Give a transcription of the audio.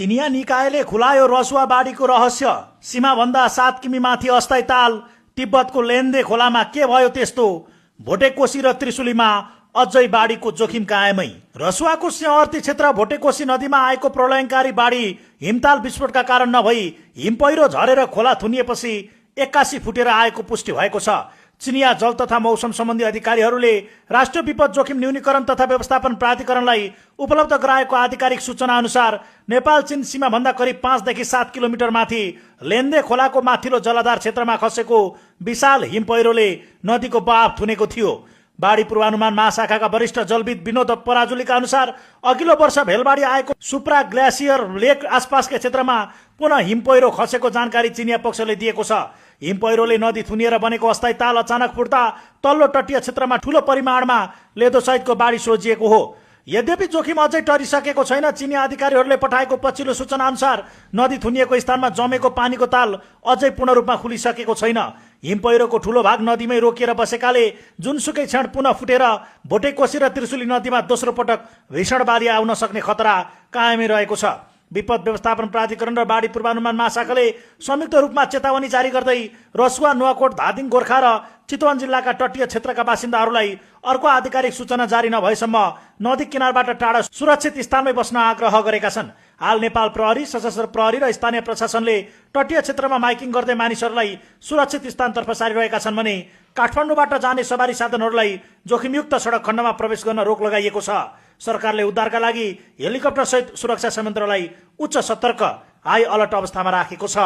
चिनिया निकायले खुलायो रसुवा बाढीको रहस्य। सीमाभन्दा 7 किमि माथि अस्थायी ताल। तिब्बतको लेन्दे खोलामा के भयो त्यस्तो? भोटेकोशी र त्रिशुलीमा अझै बाढीको जोखिम कायमै। रसुवाको सिंहवर्ती क्षेत्र भोटेकोशी नदीमा आएको प्रलयङ्कारी बाढी हिमताल विस्फोटका कारण नभई हिमपहिरो झरेर खोला थुनिएपछि 81 फुटेर आएको पुष्टि भएको छ। चिनिया जल तथा मौसम सम्बन्धी अधिकारीहरूले राष्ट्रिय विपद जोखिम न्यूनीकरण तथा व्यवस्थापन प्राधिकरणलाई उपलब्ध गराएको आधिकारिक सूचना अनुसार नेपाल चीन सीमाभन्दा करिब 5 देखि 7 किलोमिटर माथि लेन्दे खोलाको माथिल्लो जलाधार क्षेत्रमा खसेको विशाल हिमपहिरोले नदीको बहाव थुनेको थियो। बाढी पूर्वानुमान महाशाखाका वरिष्ठ जलविद विनोद पराजुलीका अनुसार अघिल्लो वर्ष भेलबाढी आएको सुप्रा ग्लेसियर लेक आसपासका क्षेत्रमा पुनः हिमपहिरो खसेको जानकारी चिनिया पक्षले दिएको छ। हिमपहिरोले नदी थुनिएर बनेको अस्थायी ताल अचानक फुट्दा तल्लो तटीय क्षेत्रमा ठूलो परिमाणमा लेदो सहितको बाढी सोझिएको हो। यद्यपि जोखिम अझै टरिसकेको छैन। चिनिया अधिकारीहरूले पठाएको पछिल्लो सूचना अनुसार नदी थुनिएको स्थानमा जमेको पानीको ताल अझै पूर्ण रूपमा खुलिसकेको छैन। हिमपहिरोको ठूलो भाग नदीमै रोकिएर बसेकाले जुनसुकै क्षण पुनः फुटेर भोटेकोशी र त्रिशुली नदीमा दोस्रो पटक भीषण बाढी आउन सक्ने खतरा कायमै रहेको छ। विपद व्यवस्थापन प्राधिकरण र बाढी पूर्वानुमान महाशाखाले संयुक्त रूपमा चेतावनी जारी गर्दै रसुवा, नुवाकोट, धादिङ, गोर्खा र चितवन जिल्लाका तटीय क्षेत्रका बासिन्दाहरूलाई अर्को आधिकारिक सूचना जारी नभएसम्म नदी किनारबाट टाढा सुरक्षित स्थानमै बस्न आग्रह गरेका छन्। हाल नेपाल प्रहरी, सशस्त्र प्रहरी र स्थानीय प्रशासनले तटीय क्षेत्रमा माइकिङ गर्दै मानिसहरूलाई सुरक्षित स्थानतर्फ सारिरहेका छन् भने काठमाडौँबाट जाने सवारी साधनहरूलाई जोखिमयुक्त सडक खण्डमा प्रवेश गर्न रोक लगाइएको छ। सरकारले उद्धारका लागि हेलिकप्टर सहित सुरक्षा संयन्त्रलाई उच्च सतर्क हाई अलर्ट अवस्थामा राखेको छ।